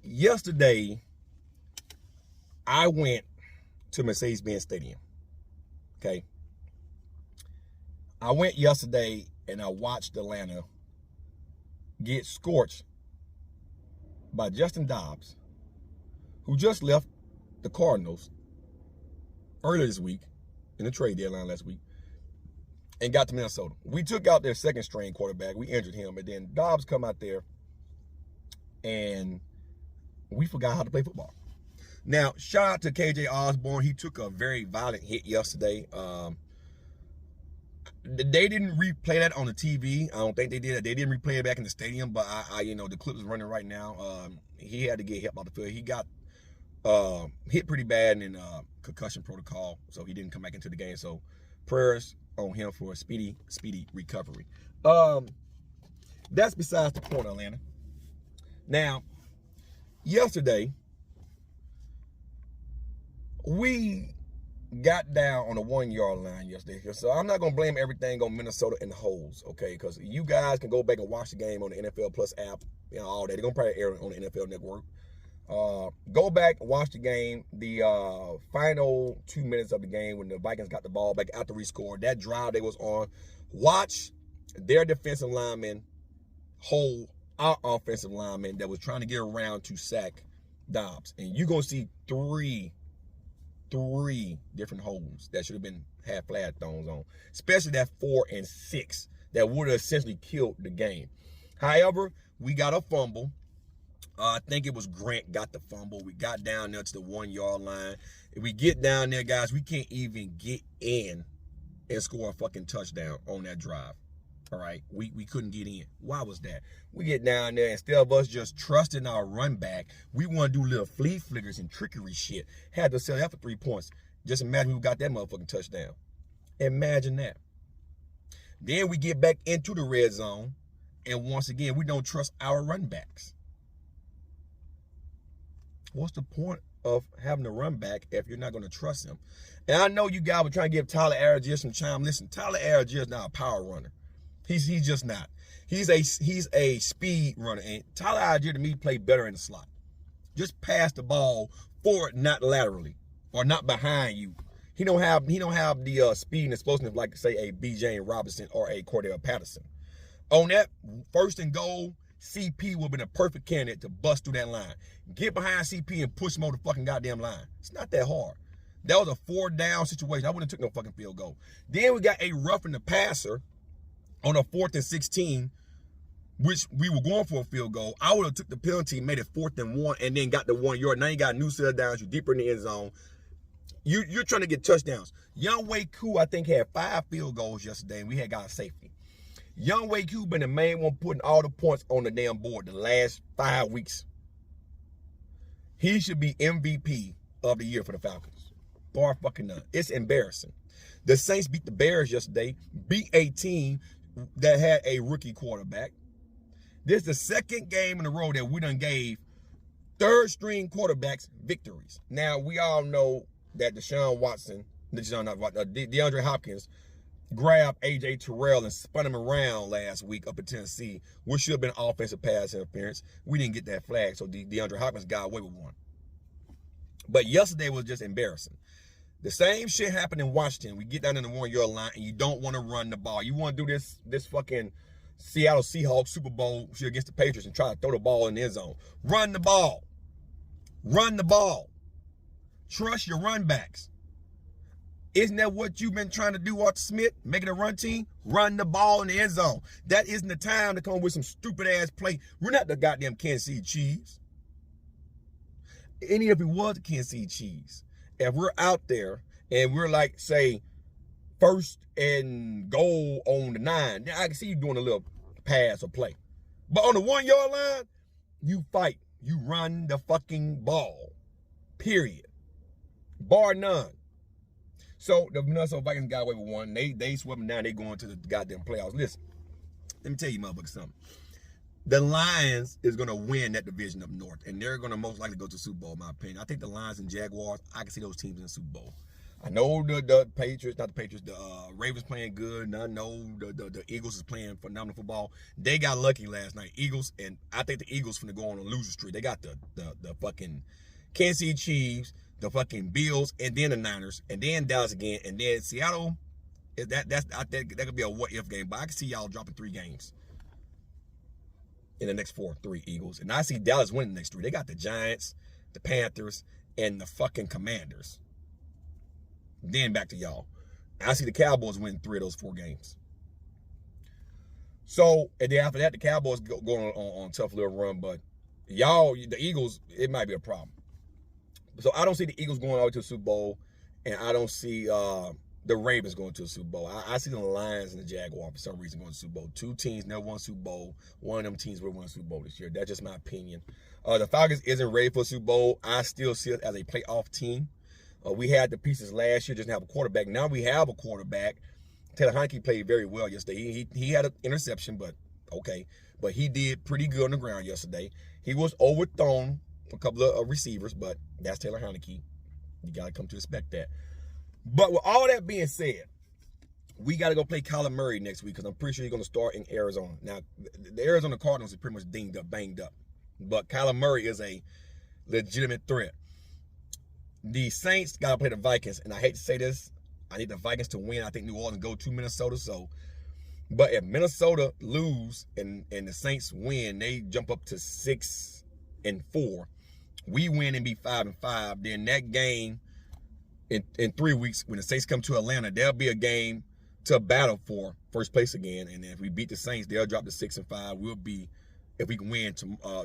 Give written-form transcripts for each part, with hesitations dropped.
Yesterday, I went to Mercedes-Benz Stadium, okay? I went yesterday and I watched Atlanta get scorched by Justin Dobbs, who just left the Cardinals earlier this week, in the trade deadline last week, and got to Minnesota. We took out their second string quarterback. We injured him, and then Dobbs come out there, and we forgot how to play football. Now, shout out to KJ Osborne. He took a very violent hit yesterday. They didn't replay that on the TV. I don't think they did. They didn't replay it back in the stadium, but the clip is running right now. He had to get hit out the field. He got hit pretty bad in concussion protocol, so he didn't come back into the game. So prayers on him for a speedy recovery. That's besides the point, Atlanta. Now, yesterday, we got down on the 1 yard line yesterday. So I'm not going to blame everything on Minnesota and the holes, okay? Because you guys can go back and watch the game on the NFL Plus app, all that. They're going to probably air it on the NFL Network. Go back, watch the game. The final 2 minutes of the game when the Vikings got the ball back after we scored, that drive they was on. Watch their defensive lineman hold our offensive lineman that was trying to get around to sack Dobbs. And you're going to see three different holes that should have been had flag throws on, especially that 4 and 6 that would have essentially killed the game. However, we got a fumble. I think it was Grant got the fumble. We got down there to the 1 yard line. If we get down there, guys, we can't even get in and score a fucking touchdown on that drive. All right, we couldn't get in. Why was that? We get down there, instead of us just trusting our run back, we want to do little flea flickers and trickery shit. Had to sell that for 3 points. Just imagine who got that motherfucking touchdown. Imagine that. Then we get back into the red zone, and once again, we don't trust our run backs. What's the point of having a run back if you're not going to trust him? And I know you guys were trying to give Tyler Allgeier some chime. Listen, Tyler Allgeier is not a power runner. He's just not. He's a speed runner, and Tyler Allgeier to me played better in the slot. Just pass the ball forward, not laterally, or not behind you. He don't have the speed and explosiveness like, say, a B.J. Robinson or a Cordell Patterson. On that first and goal, CP would have been a perfect candidate to bust through that line. Get behind CP and push him over the fucking goddamn line. It's not that hard. That was a 4-down situation. I wouldn't have took no fucking field goal. Then we got a roughing the passer on a 4th and 16, which we were going for a field goal. I would have took the penalty, made it 4th and 1, and then got the 1 yard. Now you got a new set of downs. You're deeper in the end zone. You're trying to get touchdowns. Young Wei Koo, I think, had 5 field goals yesterday, and we had got a safety. Young Wei Koo been the main one putting all the points on the damn board the last 5 weeks. He should be MVP of the year for the Falcons. Bar fucking none. It's embarrassing. The Saints beat the Bears yesterday, beat a team that had a rookie quarterback. This is the second game in a row that we done gave third-string quarterbacks victories. Now, we all know that DeAndre Hopkins grabbed A.J. Terrell and spun him around last week up in Tennessee, which should have been offensive pass interference. We didn't get that flag, so DeAndre Hopkins got away with one. But yesterday was just embarrassing. The same shit happened in Washington. We get down in the 1 yard line, and you don't want to run the ball. You want to do this fucking Seattle Seahawks Super Bowl shit against the Patriots and try to throw the ball in the end zone. Run the ball. Run the ball. Trust your run backs. Isn't that what you've been trying to do, Arthur Smith? Making a run team? Run the ball in the end zone. That isn't the time to come with some stupid-ass play. We're not the goddamn Kansas City Chiefs. Any if it was the Kansas City Chiefs, if we're out there and we're like, say, 1st and goal on the 9, then I can see you doing a little pass or play. But on the 1 yard line, you fight. You run the fucking ball. Period. Bar none. So the Minnesota Vikings got away with one. They swept them down. They going to the goddamn playoffs. Listen, let me tell you, motherfucker, something. The Lions is going to win that division up north, and they're going to most likely go to the Super Bowl, in my opinion. I think the Lions and Jaguars, I can see those teams in the Super Bowl. I know the Patriots, not the Patriots, the Ravens playing good. And I know the Eagles is playing phenomenal football. They got lucky last night, Eagles, and I think the Eagles finna go on a loser streak. They got the fucking Kansas City Chiefs, the fucking Bills, and then the Niners, and then Dallas again, and then Seattle. I think that could be a what if game, but I can see y'all dropping 3 games in the next 3 Eagles, and I see Dallas winning the next 3. They got the Giants, the Panthers, and the fucking Commanders. Then back to y'all. I see the Cowboys winning 3 of those 4 games. So, and then after that, the Cowboys going on a tough little run, but y'all, the Eagles, it might be a problem. So I don't see the Eagles going all the way to the Super Bowl, and I don't see the Ravens going to the Super Bowl. I see the Lions and the Jaguars for some reason going to the Super Bowl. 2 teams never won a Super Bowl. One of them teams will win a Super Bowl this year. That's just my opinion. The Falcons isn't ready for a Super Bowl. I still see it as a playoff team. We had the pieces last year, just didn't have a quarterback. Now we have a quarterback. Taylor Heineke played very well yesterday. He had an interception, but okay. But he did pretty good on the ground yesterday. He was overthrown a couple of receivers, but that's Taylor Heineke. You got to come to expect that. But with all that being said, we got to go play Kyler Murray next week because I'm pretty sure he's going to start in Arizona. Now, the Arizona Cardinals are pretty much banged up. But Kyler Murray is a legitimate threat. The Saints got to play the Vikings, and I hate to say this. I need the Vikings to win. I think New Orleans go to Minnesota. But if Minnesota lose and the Saints win, they jump up to 6-4. We win and be 5-5. Then that game in 3 weeks, when the Saints come to Atlanta, there'll be a game to battle for first place again. And then if we beat the Saints, they'll drop to 6-5. We'll be, if we can win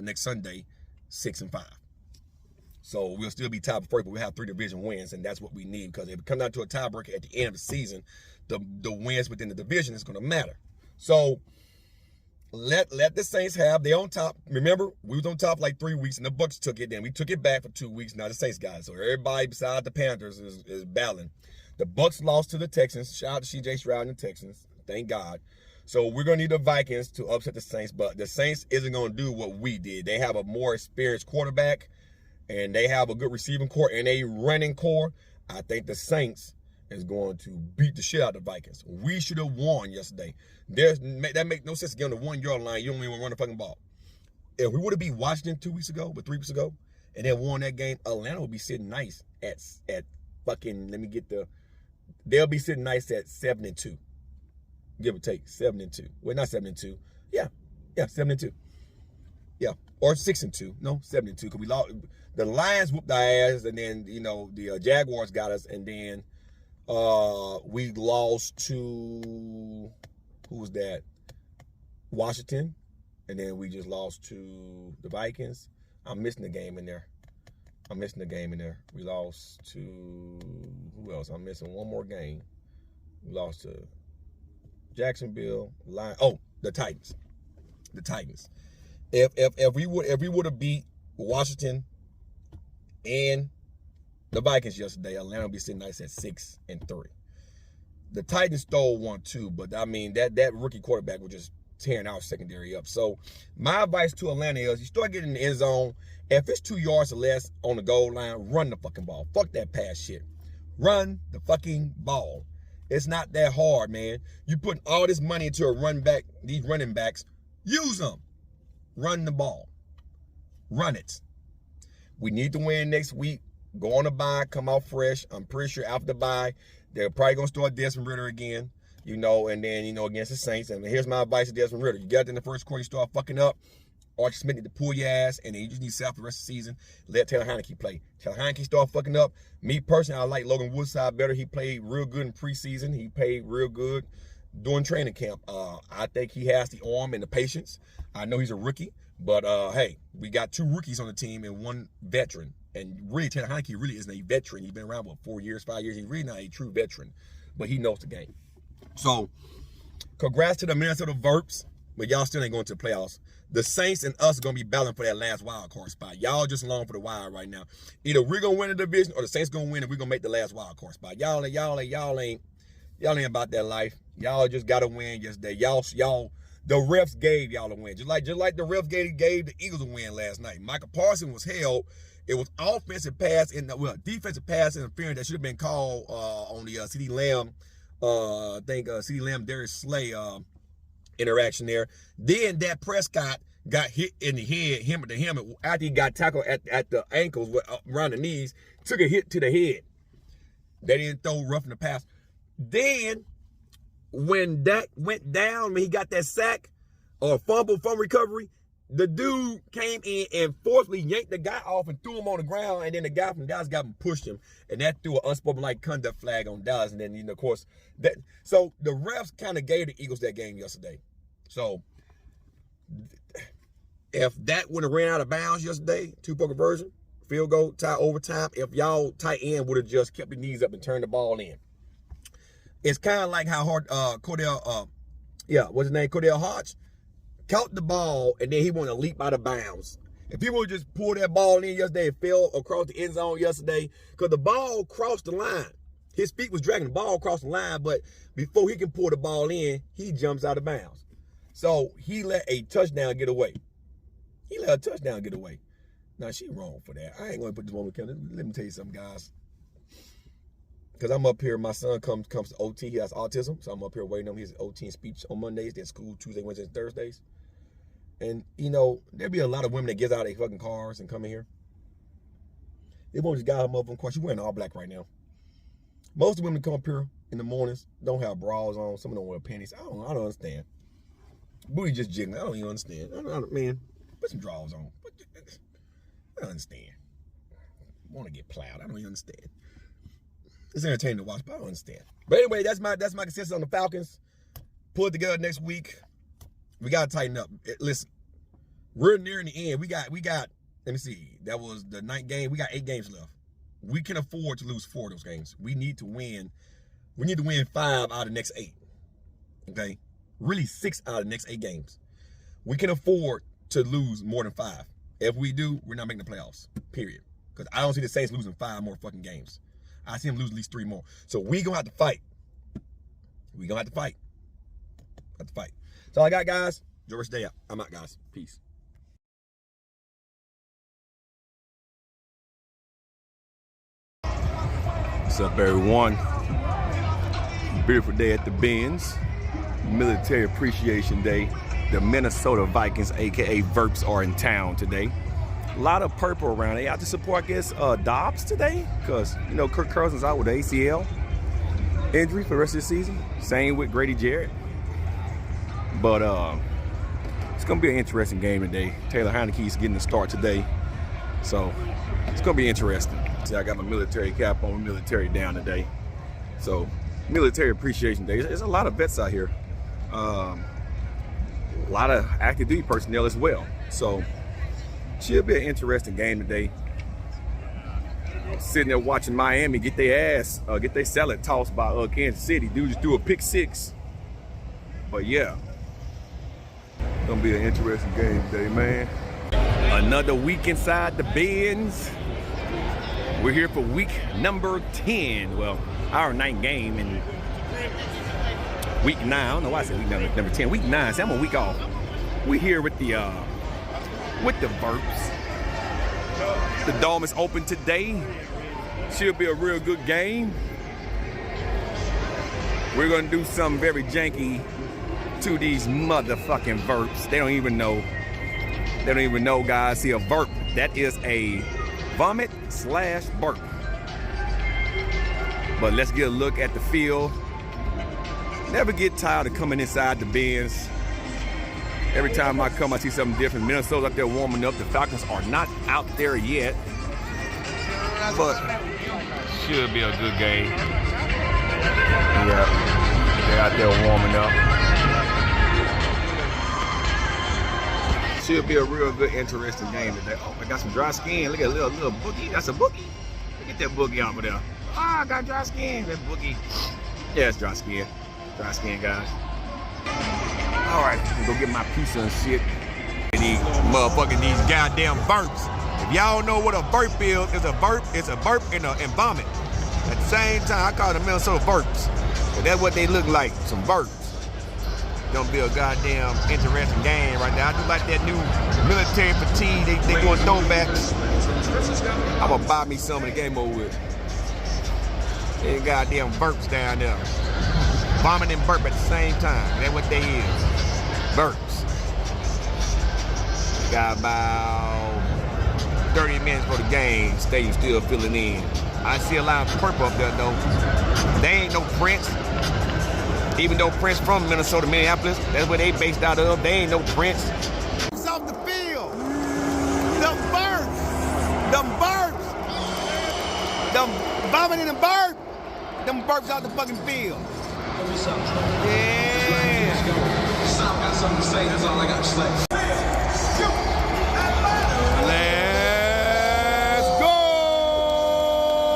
next Sunday, 6-5. So we'll still be tied for first, but we'll have 3 division wins, and that's what we need. Because if it comes down to a tiebreaker at the end of the season, the wins within the division is going to matter. So let the Saints have. They on top. Remember, we was on top like 3 weeks, and the Bucs took it. Then we took it back for 2 weeks. Now the Saints got it. So everybody besides the Panthers is battling. The Bucs lost to the Texans. Shout out to C.J. Stroud and the Texans. Thank God. So we're going to need the Vikings to upset the Saints, but the Saints isn't going to do what we did. They have a more experienced quarterback, and they have a good receiving core and a running core. I think the Saints is going to beat the shit out of the Vikings. We should have won yesterday. That makes no sense to get on the 1 yard line. You don't even run the fucking ball. If we would have beat Washington 2 weeks ago, but 3 weeks ago, and then won that game, Atlanta would be sitting nice at fucking, they'll be sitting nice at 7-2. Give or take, 7-2. Well, not 7-2. Yeah, 7-2. Yeah, or 6-2. No, 7-2. Because we lost. The Lions whooped our ass, and then the Jaguars got us, and then we lost to who was that? Washington, and then we just lost to the Vikings. I'm missing the game in there. We lost to who else? I'm missing one more game. We lost to Jacksonville, the Titans. If we would have beat Washington and the Vikings yesterday, Atlanta would be sitting nice at 6-3. The Titans stole 1 too, but I mean that rookie quarterback was just tearing our secondary up. So my advice to Atlanta is you start getting in the end zone. If it's 2 yards or less on the goal line, run the fucking ball. Fuck that pass shit. Run the fucking ball. It's not that hard, man. You put all this money into a run back, these running backs, use them. Run the ball. Run it. We need to win next week. Go on a bye, come out fresh. I'm pretty sure after the bye, they're probably going to start Desmond Ridder again, and then, against the Saints. And here's my advice to Desmond Ridder. You got it in the first quarter, you start fucking up. Archie Smith need to pull your ass, and then you just need to set up the rest of the season. Let Taylor Heineke play. Taylor Heineke start fucking up. Me personally, I like Logan Woodside better. He played real good in preseason. He played real good during training camp. I think he has the arm and the patience. I know he's a rookie, but hey, we got 2 rookies on the team and 1 veteran. And really, Taylor Heineke really isn't a veteran. He's been around, 4 years, 5 years. He's really not a true veteran, but he knows the game. So, congrats to the Minnesota Verps, but y'all still ain't going to the playoffs. The Saints and us are going to be battling for that last wild card spot. Y'all just along for the wild right now. Either we're going to win the division or the Saints going to win and we're going to make the last wild card spot. Y'all ain't about that life. Y'all just got to win yesterday. Y'all, the refs gave y'all a win. Just like the refs gave the Eagles a win last night. Michael Parsons was held It was offensive pass defensive pass interference that should have been called on the CeeDee Lamb, I think CeeDee Lamb, Darius Slay interaction there. Then Dak Prescott got hit in the head, helmet, after he got tackled at the ankles, around the knees, took a hit to the head. They didn't throw roughing the pass. Then, when Dak went down, when he got that sack or fumble from recovery, the dude came in and forcefully yanked the guy off and threw him on the ground, and then the guy from Dallas got him, pushed him, and that threw an unsportsmanlike conduct flag on Dallas. And then, of course, so the refs kind of gave the Eagles that game yesterday. So, if that would have ran out of bounds yesterday, two-point conversion, field goal, tie overtime, if y'all tight end would have just kept the knees up and turned the ball in. It's kind of like how Cordell Hodge caught the ball, and then he wanted to leap out of bounds. If he would just pull that ball in yesterday, it fell across the end zone yesterday, because the ball crossed the line. His feet was dragging the ball across the line, but before he can pull the ball in, he jumps out of bounds. So he let a touchdown get away. Now, she wrong for that. I ain't going to put this woman in. Let me tell you something, guys. Because I'm up here, my son comes to OT. He has autism, so I'm up here waiting on his OT and speech on Mondays. Then school Tuesday, Wednesdays, and Thursdays. And, there'll be a lot of women that get out of their fucking cars and come in here. They won't just got them up. Of course, you're wearing all black right now. Most of the women that come up here in the mornings don't have bras on. Some don't wear panties. I don't understand. Booty just jiggling. I don't even understand. Man, put some drawers on. I don't understand. I want to get plowed. I don't even understand. It's entertaining to watch, but I don't understand. But anyway, that's my consensus on the Falcons. Pull it together next week. We gotta tighten up. Listen, we're nearing the end. We got. Let me see. That was the 9th game. We got 8 games left. We can afford to lose 4 of those games. We need to win. We need to win 5 out of the next 8. Okay, really 6 out of the next 8 games. We can afford to lose more than 5. If we do, we're not making the playoffs. Period. Because I don't see the Saints losing 5 more fucking games. I see them lose at least 3 more. So we gonna have to fight. That's all I got, guys. Enjoy the rest of the day. I'm out, guys. Peace. What's up, everyone? Beautiful day at the Benz. Military Appreciation Day. The Minnesota Vikings, a.k.a. Verps, are in town today. A lot of purple around. They out to support, I guess, Dobbs today. Because, Kirk Cousins out with the ACL injury for the rest of the season. Same with Grady Jarrett. But it's going to be an interesting game today. Taylor Heineke's getting the start today. So it's going to be interesting. See, I got my military cap on, military down today. So Military Appreciation Day. There's a lot of vets out here. A lot of active duty personnel as well. So should be an interesting game today. Sitting there watching Miami get their salad tossed by Kansas City. Dude just threw a pick 6. But yeah, gonna be an interesting game today, man. Another week inside the Benz. We're here for week number 10. Well, our 9th game in week 9. I don't know why I said week number 10. Week 9. See, I'm a week off. We're here with the Verps. The Dome is open today. Should be a real good game. We're gonna do something very janky to these motherfucking Verps. They don't even know. Guys. See, a Verp, that is a vomit/burp. But let's get a look at the field. Never get tired of coming inside the Benz. Every time I come, I see something different. Minnesota's out there warming up. The Falcons are not out there yet, but should be a good game. Yeah, they're out there warming up. Should be a real good, interesting game today. Oh, I got some dry skin. Look at a little boogie. That's a boogie. Look at that boogie over there. I got dry skin. That boogie. Yeah, it's dry skin. Dry skin, guys. All right, go get my pizza and shit. These goddamn burps. If y'all know what a burp is, it's a burp and vomit. At the same time, I call them Minnesota burps. But that's what they look like, some burps. Gonna be a goddamn interesting game right now. I do like that new military fatigue. They doing throwbacks. I'm gonna buy me some of the game over with. They goddamn burps down there. Vomit and burp at the same time. That's what they is. Burps. We got about 30 minutes for the game. Stadium still filling in. I see a lot of purple up there though. They ain't no Prince. Even though Prince from Minnesota, Minneapolis, that's where they based out of. They ain't no Prince. It's off the field. Them burps. Them burps. Them vomiting and burp. Them burps out the fucking field. Yeah. Stop, got something to say. That's all I got to say. Let's go.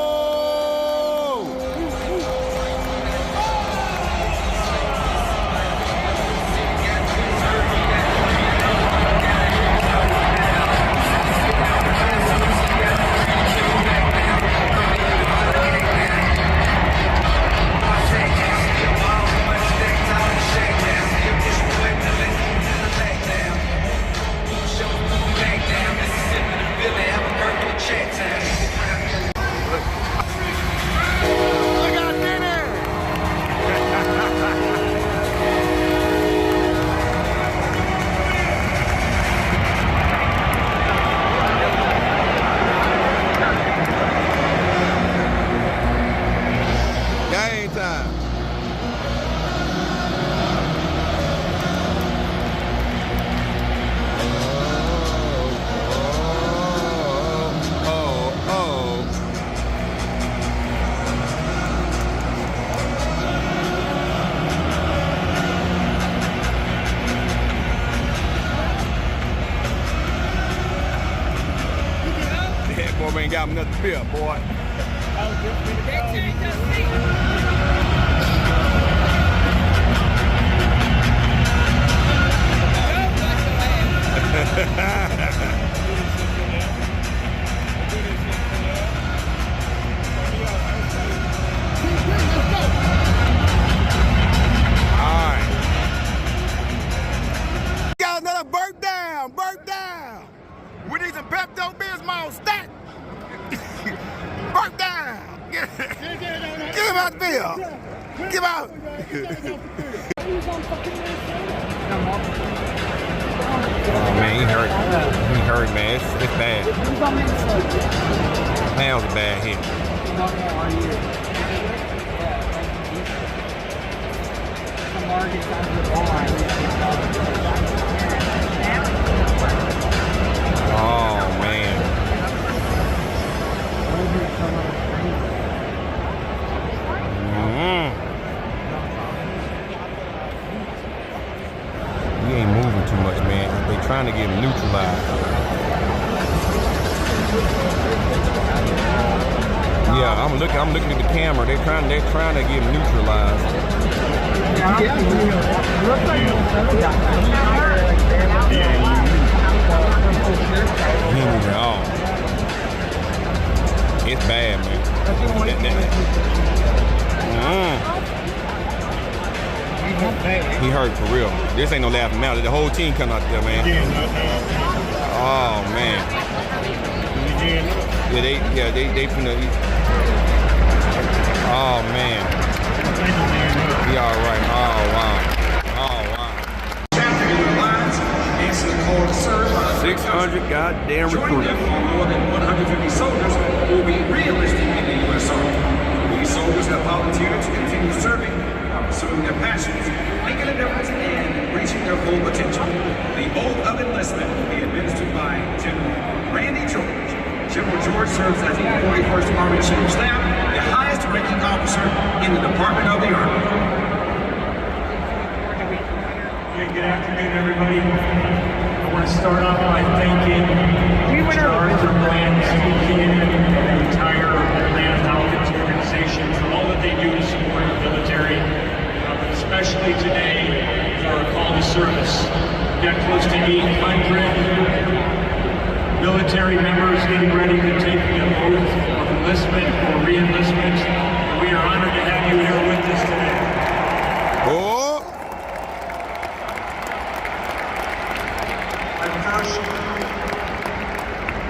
Ain't got another beer, boy. Alright. Got another burp down, burp down. We need some Pepto-Bismol stat. Burp down! Get him out the field! Get him out! Oh man, he hurt. He hurt, man. It's bad. That was a bad hit. Oh man. He ain't moving too much, man. They trying to get him neutralized. Yeah, I'm looking at the camera. They're trying to get him neutralized. He ain't moving at all. It's bad, man. He hurt for real. This ain't no laughing matter. The whole team come out there, man. Oh man. Yeah, they finna. Oh man. He all right. Oh wow. 600 goddamn recruits. More than 150 soldiers will be re-enlisted in the U.S. Army. These soldiers have volunteered to continue serving, pursuing their passions, making a difference, and reaching their full potential. The oath of enlistment will be administered by General Randy George. General George serves as the 41st Army Chief of Staff, the highest ranking officer in the Department of the Army. Good afternoon, everybody. I want to start off by thanking Mr. Arthur Bland, the entire Atlanta Falcons organization for all that they do to support the military, but especially today for our call to service. We've got close to 800 military members getting ready to take the oath of enlistment or re-enlistment. We are honored to have you here with us today.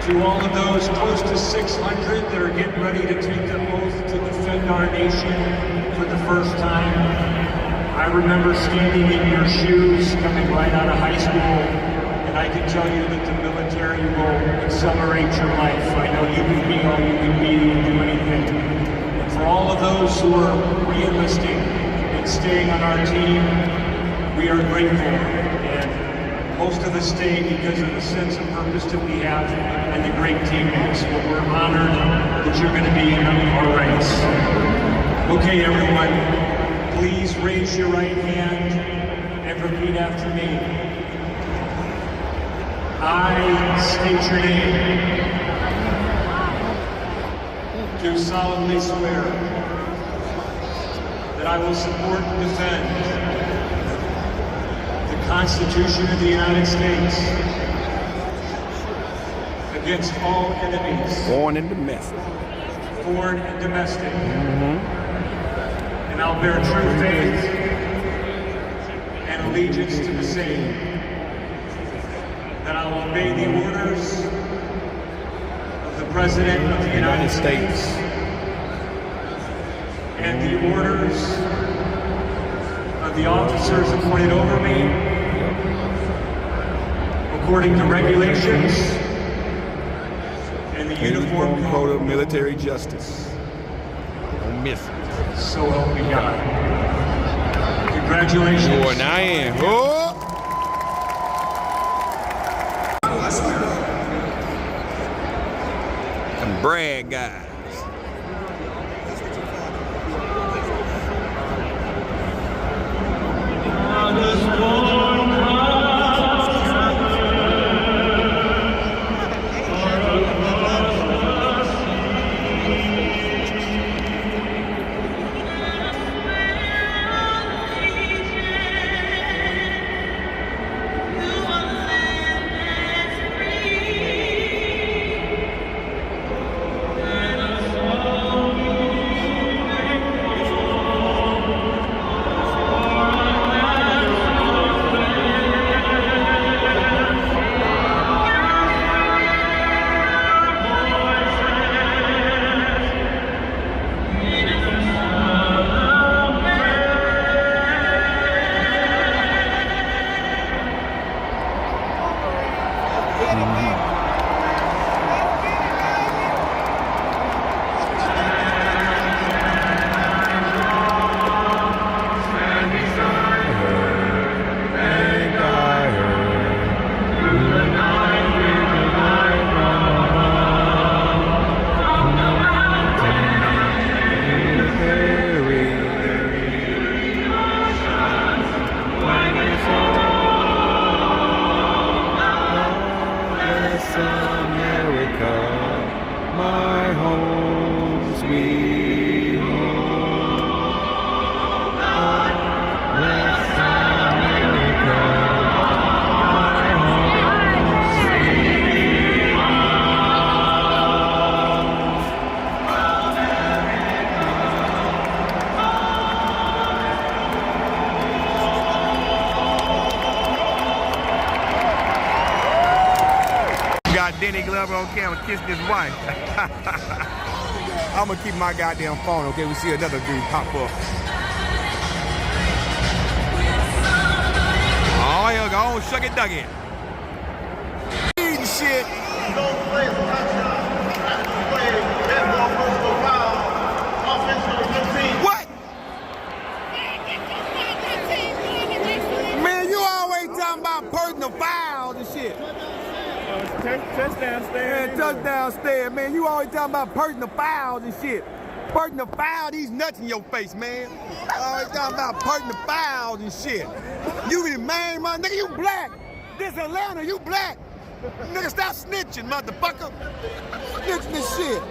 To all of those close to 600 that are getting ready to take the oath to defend our nation for the first time, I remember standing in your shoes coming right out of high school, and I can tell you that the military will accelerate your life. I know you can be all you can be and do anything. And for all of those who are re-enlisting and staying on our team, we are grateful. And most of us stay because of the sense of purpose that we have and the great teammates. But we're honored that you're going to be in our ranks. Okay, everyone, please raise your right hand and repeat after me. I state your name. Do solemnly swear that I will support and defend the Constitution of the United States against all enemies, Foreign and domestic. foreign and domestic. And I'll bear true faith and allegiance to the same. That I will obey the orders of the President of the United States and the orders of the officers appointed over me according to regulations and the Uniform Code of Military Justice. Don't miss it. So help me God. Congratulations. You are now in. Oh! Some brag guys. Danny Glover on camera kissing his wife. I'm gonna keep my goddamn phone, okay? We see another dude pop up. Oh, here we go. Shuck it, dug it. Eating shit. What? Man, you always talking about personal fouls and shit. Touchdown stand. Man, touchdown stand, man. You always talking about personal fouls and shit. Personal foul, these nuts in your face, man. Always talking about personal fouls and shit. You be man, nigga, you black. This Atlanta, you black. Nigga, stop snitching, motherfucker. Snitching this shit.